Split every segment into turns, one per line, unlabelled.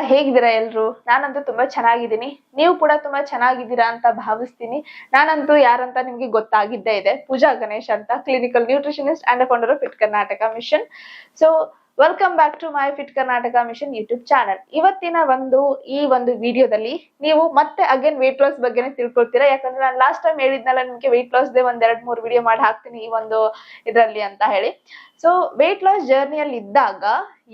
ಹೇಗಿದ್ದೀರಾ ಎಲ್ರು? ನಾನಂತೂ ತುಂಬಾ ಚೆನ್ನಾಗಿದ್ದೀನಿ. ನೀವು ಕೂಡ ತುಂಬಾ ಚೆನ್ನಾಗಿದ್ದೀರಾ ಅಂತ ಭಾವಿಸ್ತೀನಿ. ನಾನಂತೂ ಯಾರಂತ ನಿಮ್ಗೆ ಗೊತ್ತಾಗಿದ್ದೇ ಇದೆ. ಪೂಜಾ ಗಣೇಶ್ ಅಂತ, clinical nutritionist and founder of fit Karnataka mission. So welcome back to my fit Karnataka mission YouTube channel. ಇವತ್ತಿನ ಈ ಒಂದು ವಿಡಿಯೋದಲ್ಲಿ ನೀವು ಮತ್ತೆ ಅಗೇನ್ ವೇಟ್ ಲಾಸ್ ಬಗ್ಗೆನೇ ತಿಳ್ಕೊಳ್ತೀರಾ. ಯಾಕಂದ್ರೆ ನಾನು ಲಾಸ್ಟ್ ಟೈಮ್ ಹೇಳಿದ್ನಲ್ಲ ನಿಮ್ಗೆ ವೇಟ್ ಲಾಸ್ ದೇ ಒಂದ್ 2-3 ವಿಡಿಯೋ ಮಾಡಿ ಹಾಕ್ತೀನಿ ಈ ಒಂದು ಇದರಲ್ಲಿ ಅಂತ ಹೇಳಿ. ಸೊ ವೇಟ್ ಲಾಸ್ ಜರ್ನಿಯಲ್ಲಿ ಇದ್ದಾಗ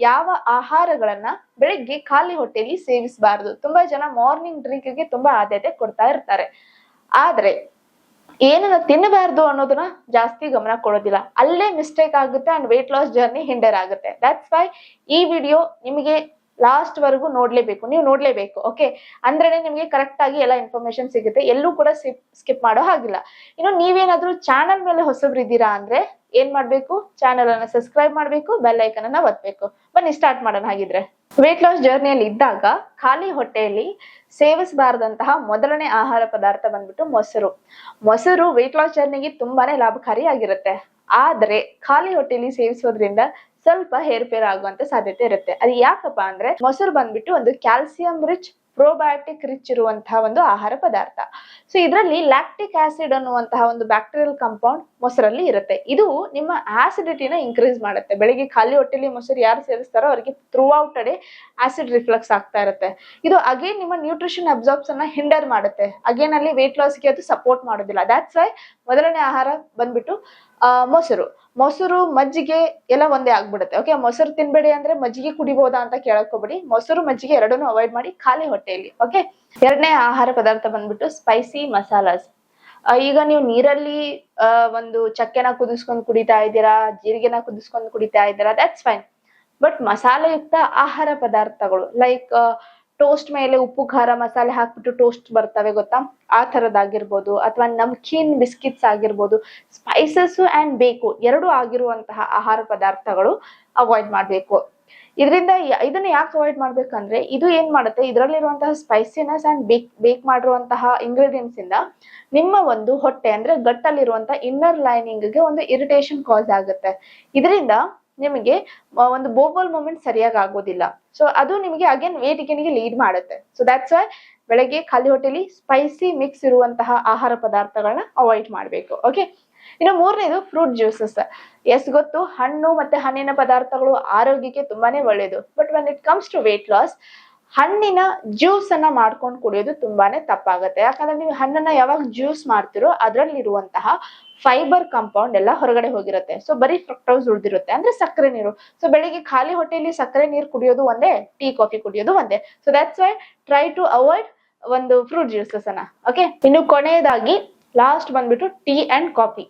ಯಾವ ಆಹಾರಗಳನ್ನ ಬೆಳಿಗ್ಗೆ ಖಾಲಿ ಹೊಟ್ಟೆಯಲ್ಲಿ ಸೇವಿಸಬಾರದು. ತುಂಬಾ ಜನ ಮಾರ್ನಿಂಗ್ ಡ್ರಿಂಕ್ ಗೆ ತುಂಬಾ ಆದ್ಯತೆ ಕೊಡ್ತಾ ಇರ್ತಾರೆ. ಆದ್ರೆ ಏನನ್ನ ತಿನ್ನಬಾರ್ದು ಅನ್ನೋದನ್ನ ಜಾಸ್ತಿ ಗಮನ ಕೊಡೋದಿಲ್ಲ. ಅಲ್ಲೇ ಮಿಸ್ಟೇಕ್ ಆಗುತ್ತೆ and weight loss journey hinder ಆಗುತ್ತೆ. ದಟ್ಸ್ ವೈ ಈ ವಿಡಿಯೋ ನಿಮಗೆ ಲಾಸ್ಟ್ ವರೆಗೂ ನೀವು ನೋಡ್ಲೇಬೇಕು. ಓಕೆ, ಅಂದ್ರೇನೆ ನಿಮ್ಗೆ ಕರೆಕ್ಟ್ ಆಗಿ ಎಲ್ಲ ಇನ್ಫಾರ್ಮೇಶನ್ ಸಿಗುತ್ತೆ. ಎಲ್ಲೂ ಕೂಡ ಸ್ಕಿಪ್ ಮಾಡೋ ಹಾಗಿಲ್ಲ. ಇನ್ನು ನೀವೇನಾದ್ರೂ ಚಾನಲ್ ಮೇಲೆ ಹೊಸಬ್ರಿದ್ದೀರಾ ಅಂದ್ರೆ ಏನ್ ಮಾಡ್ಬೇಕು? ಚಾನಲ್ ಅನ್ನ ಸಬ್ಸ್ಕ್ರೈಬ್ ಮಾಡ್ಬೇಕು, ಬೆಲ್ ಐಕನ್ ಅನ್ನ ಒತ್ತಬೇಕು. ಬನ್ನಿ ಸ್ಟಾರ್ಟ್ ಮಾಡೋಣ. ಹಾಗಿದ್ರೆ ವೇಟ್ ಲಾಸ್ ಜರ್ನಿಯಲ್ಲಿ ಇದ್ದಾಗ ಖಾಲಿ ಹೊಟ್ಟೆಯಲ್ಲಿ ಸೇವಿಸಬಾರದಂತಹ ಮೊದಲನೇ ಆಹಾರ ಪದಾರ್ಥ ಬಂದ್ಬಿಟ್ಟು ಮೊಸರು ವೇಟ್ ಲಾಸ್ ಜರ್ನಿಗೆ ತುಂಬಾನೇ ಲಾಭಕಾರಿ ಆಗಿರುತ್ತೆ. ಆದ್ರೆ ಖಾಲಿ ಹೊಟ್ಟೆಯಲ್ಲಿ ಸೇವಿಸೋದ್ರಿಂದ ಸ್ವಲ್ಪ ಹೇರ್ಫೇರ್ ಆಗುವಂತ ಸಾಧ್ಯತೆ ಇರುತ್ತೆ. ಅದು ಯಾಕಪ್ಪ ಅಂದ್ರೆ ಮೊಸರು ಬಂದ್ಬಿಟ್ಟು ಒಂದು ಕ್ಯಾಲ್ಸಿಯಂ ರಿಚ್ ಪ್ರೋಬಯೋಟಿಕ್ ರಿಚ್ ಇರುವಂತಹ ಒಂದು ಆಹಾರ ಪದಾರ್ಥ. ಸೊ ಇದರಲ್ಲಿ ಲ್ಯಾಕ್ಟಿಕ್ ಆಸಿಡ್ ಅನ್ನುವಂತಹ ಒಂದು ಬ್ಯಾಕ್ಟೀರಿಯಲ್ ಕಾಂಪೌಂಡ್ ಮೊಸರಲ್ಲಿ ಇರುತ್ತೆ. ಇದು ನಿಮ್ಮ ಆಸಿಡಿಟಿನ ಇನ್ಕ್ರೀಸ್ ಮಾಡುತ್ತೆ. ಬೆಳಿಗ್ಗೆ ಖಾಲಿ ಹೊಟ್ಟೆಲಿ ಮೊಸರು ಯಾರು ಸೇವಿಸ್ತಾರೋ ಅವರಿಗೆ through out day acid reflex ಆಗ್ತಾ ಇರುತ್ತೆ. ಇದು ಅಗೇನ್ ನಿಮ್ಮ ನ್ಯೂಟ್ರಿಷನ್ ಅಬ್ಸಾರ್ಬ್ಷನ್ ಹಿಂಡರ್ ಮಾಡುತ್ತೆ. ಅಗೇನ್ ಅಲ್ಲಿ ವೇಟ್ ಲಾಸ್ಗೆ ಅದು ಸಪೋರ್ಟ್ ಮಾಡೋದಿಲ್ಲ. ದಟ್ಸ್ ವೈ ಮೊದಲನೇ ಆಹಾರ ಬಂದ್ಬಿಟ್ಟು ಮೊಸರು ಮಜ್ಜಿಗೆ ಎಲ್ಲ ಒಂದೇ ಆಗ್ಬಿಡುತ್ತೆ. ಓಕೆ, ಮೊಸರು ತಿನ್ಬೇಡಿ ಅಂದ್ರೆ ಮಜ್ಜಿಗೆ ಕುಡಿಬಹುದಾ ಅಂತ ಕೇಳಕ್ ಹೋಗ್ಬೇಡಿ. ಮೊಸರು ಮಜ್ಜಿಗೆ ಎರಡನ್ನೂ ಅವಾಯ್ಡ್ ಮಾಡಿ ಖಾಲಿ ಹೊಟ್ಟೆಯಲ್ಲಿ. ಓಕೆ, ಎರಡನೇ ಆಹಾರ ಪದಾರ್ಥ ಬಂದ್ಬಿಟ್ಟು ಸ್ಪೈಸಿ ಮಸಾಲಾಸ್. ಈಗ ನೀವು ನೀರಲ್ಲಿ ಒಂದು ಚಕ್ಕೆನ ಕುದಿಸ್ಕೊಂಡು ಕುಡಿತಾ ಇದ್ದೀರಾ, ಜೀರಿಗೆನ ಕುದಿಸ್ಕೊಂಡು ಕುಡಿತಾ ಇದ್ದೀರಾ, ದಟ್ಸ್ ಫೈನ್. ಬಟ್ ಮಸಾಲೆಯುಕ್ತ ಆಹಾರ ಪದಾರ್ಥಗಳು ಲೈಕ್ ಟೋಸ್ಟ್ ಮೇಲೆ ಉಪ್ಪು ಖಾರ ಮಸಾಲೆ ಹಾಕ್ಬಿಟ್ಟು ಟೋಸ್ಟ್ ಬರ್ತವೆ ಗೊತ್ತಾ, ಆ ತರದಾಗಿರ್ಬೋದು, ಅಥವಾ ನಮ್ಕೀನ್ ಬಿಸ್ಕಿಟ್ಸ್ ಆಗಿರ್ಬೋದು, ಸ್ಪೈಸಸ್ ಅಂಡ್ ಬೇಕು ಎರಡು ಆಗಿರುವಂತಹ ಆಹಾರ ಪದಾರ್ಥಗಳು ಅವಾಯ್ಡ್ ಮಾಡ್ಬೇಕು. ಇದನ್ನ ಯಾಕೆ ಅವಾಯ್ಡ್ ಮಾಡ್ಬೇಕಂದ್ರೆ ಇದು ಏನ್ ಮಾಡುತ್ತೆ, ಇದರಲ್ಲಿರುವಂತಹ ಸ್ಪೈಸಿನೆಸ್ ಅಂಡ್ ಬೇಕ್ ಮಾಡಿರುವಂತಹ ಇಂಗ್ರೀಡಿಯೆಂಟ್ಸ್ ಇಂದ ನಿಮ್ಮ ಒಂದು ಹೊಟ್ಟೆ ಅಂದ್ರೆ ಗಟ್ಟಲ್ಲಿರುವಂತಹ ಇನ್ನರ್ ಲೈನಿಂಗ್ ಗೆ ಒಂದು ಇರಿಟೇಷನ್ ಕಾಸ್ ಆಗುತ್ತೆ. ಇದರಿಂದ ನಿಮಗೆ ಒಂದು ಬೋಬಲ್ ಮೂಮೆಂಟ್ ಸರಿಯಾಗಿ ಆಗೋದಿಲ್ಲ. ಸೊ ಅದು ನಿಮಗೆ ಅಗೇನ್ ವೇಟ್ ಗೇನ್ಗೆ ಲೀಡ್ ಮಾಡುತ್ತೆ. ಸೊ ದಟ್ಸ್ ವೈ ಬೆಳಗ್ಗೆ ಖಾಲಿ ಹೊಟ್ಟೆಲಿ ಸ್ಪೈಸಿ ಮಿಕ್ಸ್ ಇರುವಂತಹ ಆಹಾರ ಪದಾರ್ಥಗಳನ್ನ ಅವಾಯ್ಡ್ ಮಾಡ್ಬೇಕು. ಓಕೆ, ಇನ್ನು ಮೂರನೇದು ಫ್ರೂಟ್ ಜ್ಯೂಸಸ್. ಎಸ್ ಗೊತ್ತು, ಹಣ್ಣು ಮತ್ತೆ ಹಣ್ಣಿನ ಪದಾರ್ಥಗಳು ಆರೋಗ್ಯಕ್ಕೆ ತುಂಬಾನೇ ಒಳ್ಳೇದು. But when it comes to weight loss, ಹಣ್ಣಿನ ಜ್ಯೂಸ್ ಅನ್ನ ಮಾಡ್ಕೊಂಡು ಕುಡಿಯೋದು ತುಂಬಾನೇ ತಪ್ಪಾಗತ್ತೆ. ಯಾಕಂದ್ರೆ ನೀವು ಹಣ್ಣನ್ನ ಯಾವಾಗ ಜ್ಯೂಸ್ ಮಾಡ್ತಿರೋ ಅದ್ರಲ್ಲಿರುವಂತಹ ಫೈಬರ್ ಕಾಂಪೌಂಡ್ ಎಲ್ಲ ಹೊರಗಡೆ ಹೋಗಿರುತ್ತೆ. ಸೊ ಬರೀ ಫ್ರಕ್ಟೋಸ್ ಉಳಿದಿರುತ್ತೆ, ಅಂದ್ರೆ ಸಕ್ಕರೆ ನೀರು. ಸೊ ಬೆಳಿಗ್ಗೆ ಖಾಲಿ ಹೊಟ್ಟೆಯಲ್ಲಿ ಸಕ್ಕರೆ ನೀರು ಕುಡಿಯೋದು ಒಂದೇ, ಟೀ ಕಾಫಿ ಕುಡಿಯೋದು ಒಂದೇ. So that's why try to avoid ಒಂದು ಫ್ರೂಟ್ ಜ್ಯೂಸಸ್ ಅನ್ನ. ಓಕೆ, ಇನ್ನು ಕೊನೆಯದಾಗಿ ಲಾಸ್ಟ್ ಬಂದ್ಬಿಟ್ಟು tea and coffee.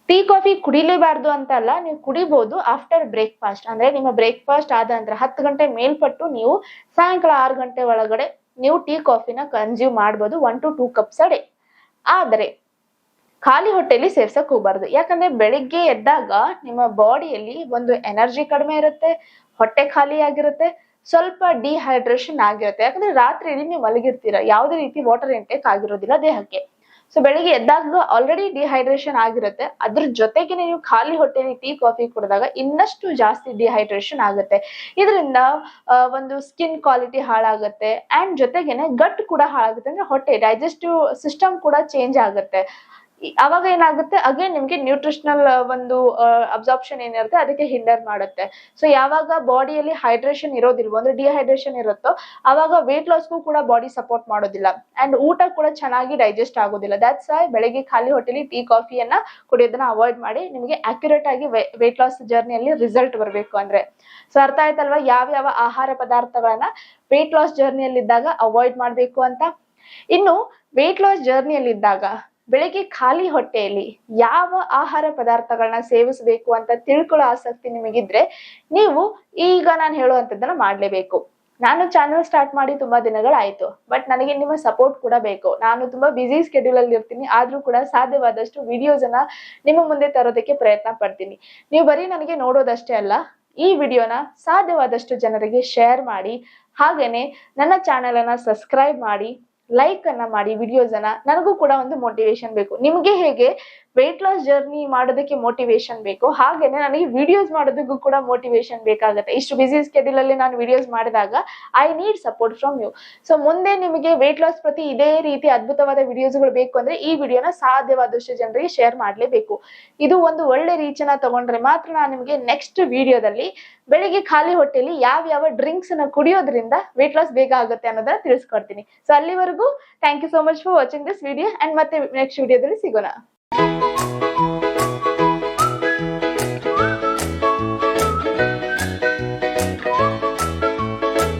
Tea coffee ಕುಡಿಲೇಬಾರ್ದು ಅಂತ ಅಲ್ಲ, ನೀವು ಕುಡಿಬಹುದು ಆಫ್ಟರ್ ಬ್ರೇಕ್ಫಾಸ್ಟ್. ಅಂದ್ರೆ ನಿಮ್ಮ ಬ್ರೇಕ್ಫಾಸ್ಟ್ ಆದ ನಂತರ 10 ಗಂಟೆ ಮೇಲ್ಪಟ್ಟು ನೀವು ಸಾಯಂಕಾಲ 6 ಗಂಟೆ ಒಳಗಡೆ ನೀವು ಟೀ ಕಾಫಿನ ಕನ್ಸ್ಯೂಮ್ ಮಾಡ್ಬೋದು 1 to 2 cups a day. ಆದ್ರೆ ಖಾಲಿ ಹೊಟ್ಟೆಯಲ್ಲಿ ಸೇರ್ಸಕ್ ಹೋಗ್ಬಾರ್ದು. ಯಾಕಂದ್ರೆ ಬೆಳಿಗ್ಗೆ ಎದ್ದಾಗ ನಿಮ್ಮ ಬಾಡಿಯಲ್ಲಿ ಒಂದು ಎನರ್ಜಿ ಕಡಿಮೆ ಇರುತ್ತೆ, ಹೊಟ್ಟೆ ಖಾಲಿ ಆಗಿರುತ್ತೆ, ಸ್ವಲ್ಪ ಡಿಹೈಡ್ರೇಷನ್ ಆಗಿರುತ್ತೆ. ಯಾಕಂದ್ರೆ ರಾತ್ರಿ ಇಡೀ ನೀವು ಮಲಗಿರ್ತೀರ, ಯಾವುದೇ ರೀತಿ ವಾಟರ್ ಇಂಟೇಕ್ ಆಗಿರೋದಿಲ್ಲ ದೇಹಕ್ಕೆ. ಸೊ ಬೆಳಿಗ್ಗೆ ಎದ್ದಾಗ ಆಲ್ರೆಡಿ ಡಿಹೈಡ್ರೇಷನ್ ಆಗಿರುತ್ತೆ. ಅದ್ರ ಜೊತೆಗೆ ನೀವು ಖಾಲಿ ಹೊಟ್ಟೆಯಲ್ಲಿ ಟೀ ಕಾಫಿ ಕುಡಿದಾಗ ಇನ್ನಷ್ಟು ಜಾಸ್ತಿ ಡಿಹೈಡ್ರೇಷನ್ ಆಗುತ್ತೆ. ಇದರಿಂದ ಒಂದು ಸ್ಕಿನ್ ಕ್ವಾಲಿಟಿ ಹಾಳಾಗುತ್ತೆ ಅಂಡ್ ಜೊತೆಗೇನೆ ಗಟ್ ಕೂಡ ಹಾಳಾಗುತ್ತೆ. ಅಂದ್ರೆ ಹೊಟ್ಟೆ ಡೈಜೆಸ್ಟಿವ್ ಸಿಸ್ಟಮ್ ಕೂಡ ಚೇಂಜ್ ಆಗುತ್ತೆ. ಅವಾಗ ಏನಾಗುತ್ತೆ, ಅಗೇನ್ ನಿಮ್ಗೆ ನ್ಯೂಟ್ರಿಷನಲ್ ಒಂದು ಅಬ್ಸಾರ್ಪ್ಷನ್ ಏನಿರುತ್ತೆ ಅದಕ್ಕೆ ಹಿಂಡರ್ ಮಾಡುತ್ತೆ. ಸೊ ಯಾವಾಗ ಬಾಡಿಯಲ್ಲಿ ಹೈಡ್ರೇಷನ್ ಇರೋದಿಲ್ವೋ ಅಂದ್ರೆ ಡಿಹೈಡ್ರೇಷನ್ ಇರುತ್ತೋ ಅವಾಗ ವೇಟ್ ಲಾಸ್ಗೂ ಕೂಡ ಬಾಡಿ ಸಪೋರ್ಟ್ ಮಾಡೋದಿಲ್ಲ ಅಂಡ್ ಊಟ ಕೂಡ ಚೆನ್ನಾಗಿ ಡೈಜೆಸ್ಟ್ ಆಗೋದಿಲ್ಲ. ದಟ್ಸ್ ವೈ ಬೆಳಗ್ಗೆ ಖಾಲಿ ಹೊಟ್ಟೆಲಿ ಟೀ ಕಾಫಿಯನ್ನ ಕುಡಿಯೋದನ್ನ ಅವಾಯ್ಡ್ ಮಾಡಿ. ನಿಮಗೆ ಅಕ್ಯುರೇಟ್ ಆಗಿ ವೇಟ್ ಲಾಸ್ ಜರ್ನಿಯಲ್ಲಿ ರಿಸಲ್ಟ್ ಬರಬೇಕು ಅಂದ್ರೆ. ಸೊ ಅರ್ಥ ಆಯ್ತಲ್ವಾ ಯಾವ ಆಹಾರ ಪದಾರ್ಥಗಳನ್ನ ವೇಟ್ ಲಾಸ್ ಜರ್ನಿಯಲ್ಲಿ ಇದ್ದಾಗ ಅವಾಯ್ಡ್ ಮಾಡ್ಬೇಕು ಅಂತ. ಇನ್ನು ವೇಟ್ ಲಾಸ್ ಜರ್ನಿಯಲ್ಲಿ ಇದ್ದಾಗ ಬೆಳಿಗ್ಗೆ ಖಾಲಿ ಹೊಟ್ಟೆಯಲ್ಲಿ ಯಾವ ಆಹಾರ ಪದಾರ್ಥಗಳನ್ನ ಸೇವಿಸಬೇಕು ಅಂತ ತಿಳ್ಕೊಳ್ಳೋ ಆಸಕ್ತಿ ನಿಮಗಿದ್ರೆ ನೀವು ಈಗ ನಾನು ಹೇಳುವಂತದ್ದನ್ನ ಮಾಡ್ಲೇಬೇಕು. ನಾನು ಚಾನಲ್ ಸ್ಟಾರ್ಟ್ ಮಾಡಿ ತುಂಬಾ ದಿನಗಳಾಯ್ತು, ಬಟ್ ನನಗೆ ನಿಮ್ಮ ಸಪೋರ್ಟ್ ಕೂಡ ಬೇಕು. ನಾನು ತುಂಬಾ ಬಿಸಿ ಸ್ಕೆಡ್ಯೂಲ್ ಅಲ್ಲಿ ಇರ್ತೀನಿ, ಆದ್ರೂ ಕೂಡ ಸಾಧ್ಯವಾದಷ್ಟು ವಿಡಿಯೋಸ್ ಅನ್ನ ನಿಮ್ಮ ಮುಂದೆ ತರೋದಕ್ಕೆ ಪ್ರಯತ್ನ ಪಡ್ತೀನಿ. ನೀವು ಬರೀ ನನಗೆ ನೋಡೋದಷ್ಟೇ ಅಲ್ಲ, ಈ ವಿಡಿಯೋನ ಸಾಧ್ಯವಾದಷ್ಟು ಜನರಿಗೆ ಶೇರ್ ಮಾಡಿ, ಹಾಗೇನೆ ನನ್ನ ಚಾನೆಲ್ ಅನ್ನ ಸಬ್ಸ್ಕ್ರೈಬ್ ಮಾಡಿ, ಲೈಕ್ ಅನ್ನ ಮಾಡಿ ವಿಡಿಯೋಸ್ ಅನ್ನ. ನನಗೂ ಕೂಡ ಒಂದು ಮೋಟಿವೇಶನ್ ಬೇಕು. ನಿಮ್ಗೆ ಹೇಗೆ ವೆಯ್ಟ್ ಲಾಸ್ ಜರ್ನಿ ಮಾಡೋದಕ್ಕೆ ಮೋಟಿವೇಶನ್ ಬೇಕು, ಹಾಗೇನೆ ನನಗೆ ವಿಡಿಯೋಸ್ ಮಾಡೋದಕ್ಕೂ ಕೂಡ ಮೋಟಿವೇಶನ್ ಬೇಕಾಗುತ್ತೆ. ಇಷ್ಟು ಬಿಸಿ ಸ್ಕೆಡ್ಯೂಲ್ ಅಲ್ಲಿ ನಾನು ವಿಡಿಯೋಸ್ ಮಾಡಿದಾಗ I need support from you. So ಮುಂದೆ ನಿಮಗೆ ವೆಯ್ಟ್ ಲಾಸ್ ಪ್ರತಿ ಇದೇ ರೀತಿ ಅದ್ಭುತವಾದ ವಿಡಿಯೋಸ್ಗಳು ಬೇಕು ಅಂದ್ರೆ ಈ ವಿಡಿಯೋನ ಸಾಧ್ಯವಾದಷ್ಟು ಜನರಿಗೆ ಶೇರ್ ಮಾಡಲೇಬೇಕು. ಇದು ಒಂದು ಒಳ್ಳೆ ರೀಚ್ ಅನ್ನ ತಗೊಂಡ್ರೆ ಮಾತ್ರ ನಾನು ನಿಮಗೆ ನೆಕ್ಸ್ಟ್ ವಿಡಿಯೋದಲ್ಲಿ ಬೆಳಿಗ್ಗೆ ಖಾಲಿ ಹೊಟ್ಟೆಲಿ ಯಾವ ಡ್ರಿಂಕ್ಸ್ ಅನ್ನ ಕುಡಿಯೋದ್ರಿಂದ ವೆಯ್ಟ್ ಲಾಸ್ ಬೇಗ ಆಗುತ್ತೆ ಅನ್ನೋದನ್ನ ತಿಳಿಸ್ಕೊಡ್ತೀನಿ. ಸೊ ಅಲ್ಲಿವರೆಗೂ thank you so much for watching this video and ಮತ್ತೆ ನೆಕ್ಸ್ಟ್ ವಿಡಿಯೋದಲ್ಲಿ ಸಿಗೋಣ.